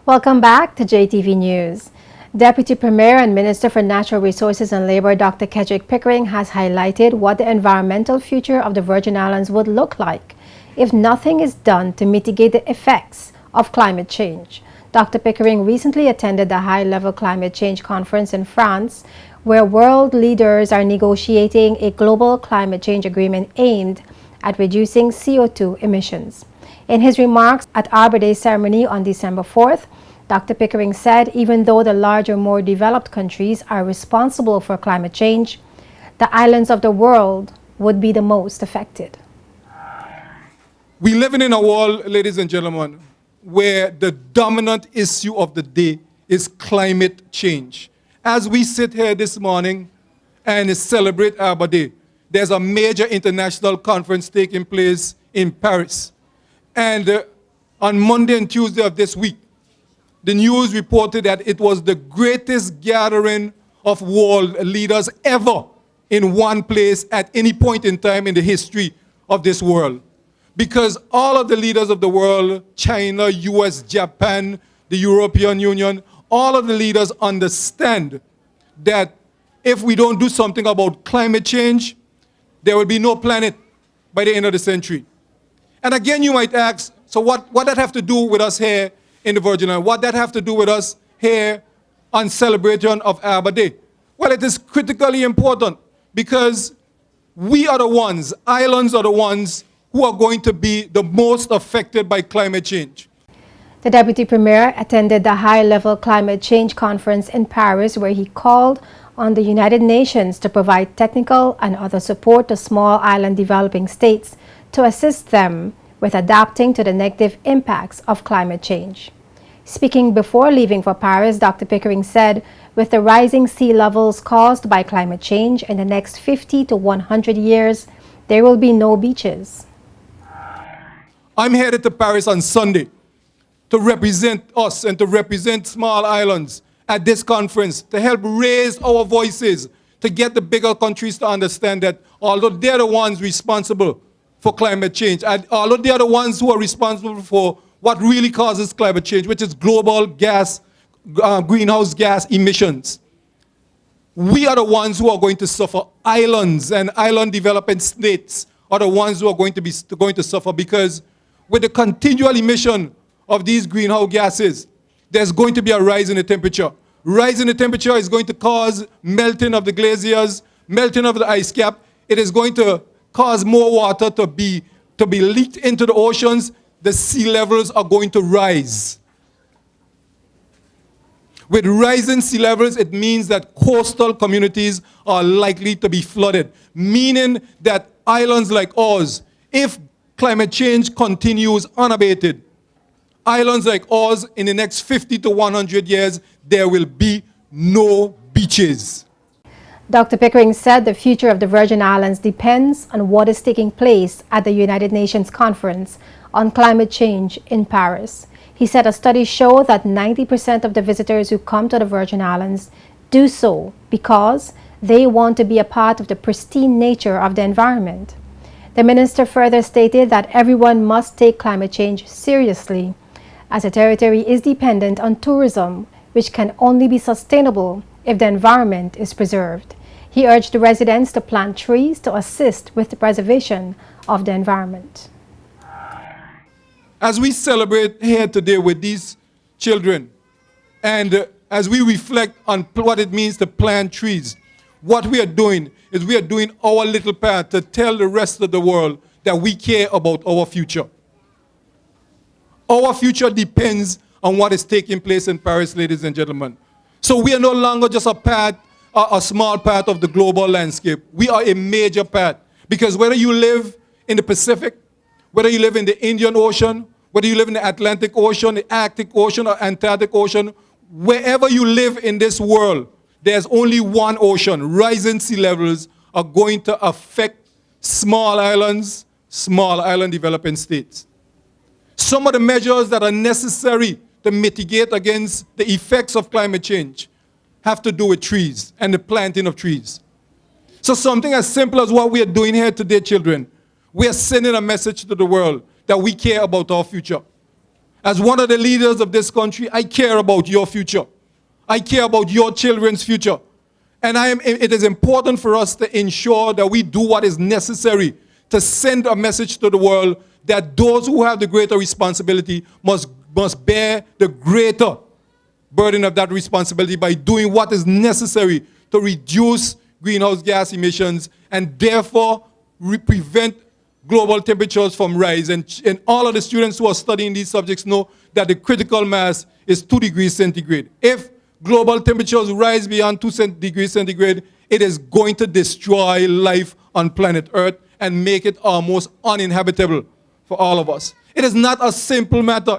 Welcome back to JTV News. Deputy Premier and Minister for Natural Resources and Labor Dr. Kedrick Pickering has highlighted what the environmental future of the Virgin Islands would look like if nothing is done to mitigate the effects of climate change. Dr. Pickering recently attended the high-level climate change conference in France, where world leaders are negotiating a global climate change agreement aimed at reducing CO2 emissions. In his remarks at Arbor Day ceremony on December 4th, Dr. Pickering said even though the larger, more developed countries are responsible for climate change, the islands of the world would be the most affected. We live in a world, ladies and gentlemen, where the dominant issue of the day is climate change. As we sit here this morning and celebrate Arbor Day, there's a major international conference taking place in Paris. And on Monday and Tuesday of this week, the news reported that it was the greatest gathering of world leaders ever in one place at any point in time in the history of this world. Because all of the leaders of the world, China, US, Japan, the European Union, all of the leaders understand that if we don't do something about climate change, there will be no planet by the end of the century. And again, you might ask, so what that have to do with us here in the Virgin Islands? What that have to do with us here on celebration of Arbor Day? Well, it is critically important because we are the ones, islands are the ones who are going to be the most affected by climate change. The Deputy Premier attended the high-level climate change conference in Paris, where he called on the United Nations to provide technical and other support to small island developing states to assist them with adapting to the negative impacts of climate change. Speaking before leaving for Paris, Dr. Pickering said, with the rising sea levels caused by climate change in the next 50 to 100 years, there will be no beaches. I'm headed to Paris on Sunday to represent us and to represent small islands at this conference, to help raise our voices, to get the bigger countries to understand that although they're the ones responsible for climate change, and although they are the ones who are responsible for what really causes climate change, which is global greenhouse gas emissions, we are the ones who are going to suffer. Islands and island developing states are the ones who are going to suffer, because with the continual emission of these greenhouse gases, there's going to be a rise in the temperature. Rise in the temperature is going to cause melting of the glaciers, melting of the ice cap. It is going to cause more water to be leaked into the oceans. The sea levels are going to rise. With rising sea levels, it means that coastal communities are likely to be flooded, meaning that islands like ours, if climate change continues unabated, islands like ours, in the next 50 to 100 years, there will be no beaches. Dr. Pickering said the future of the Virgin Islands depends on what is taking place at the United Nations Conference on Climate Change in Paris. He said a study showed that 90% of the visitors who come to the Virgin Islands do so because they want to be a part of the pristine nature of the environment. The minister further stated that everyone must take climate change seriously, as the territory is dependent on tourism, which can only be sustainable if the environment is preserved. He urged the residents to plant trees to assist with the preservation of the environment. As we celebrate here today with these children, and as we reflect on what it means to plant trees, what we are doing is we are doing our little part to tell the rest of the world that we care about our future. Our future depends on what is taking place in Paris, ladies and gentlemen. So we are no longer just a small part of the global landscape. We are a major part, because whether you live in the Pacific, whether you live in the Indian Ocean, whether you live in the Atlantic Ocean, the Arctic Ocean, or Antarctic Ocean, wherever you live in this world, there's only one ocean. Rising sea levels are going to affect small islands, small island developing states. Some of the measures that are necessary to mitigate against the effects of climate change have to do with trees and the planting of trees. So something as simple as what we are doing here today, children, we are sending a message to the world that we care about our future. As one of the leaders of this country, I care about your future. I care about your children's future. And it is important for us to ensure that we do what is necessary to send a message to the world that those who have the greater responsibility must bear the greater burden of that responsibility by doing what is necessary to reduce greenhouse gas emissions and therefore prevent global temperatures from rise. And all of the students who are studying these subjects know that the critical mass is 2 degrees centigrade. If global temperatures rise beyond 2 degrees centigrade, it is going to destroy life on planet Earth and make it almost uninhabitable for all of us. It is not a simple matter.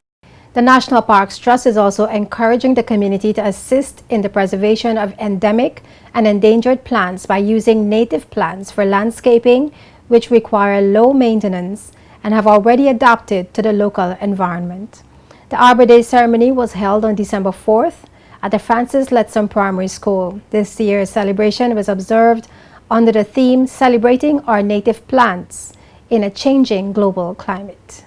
The National Parks Trust is also encouraging the community to assist in the preservation of endemic and endangered plants by using native plants for landscaping, which require low maintenance and have already adapted to the local environment. The Arbor Day ceremony was held on December 4th at the Francis Letson Primary School. This year's celebration was observed under the theme Celebrating Our Native Plants in a Changing Global Climate.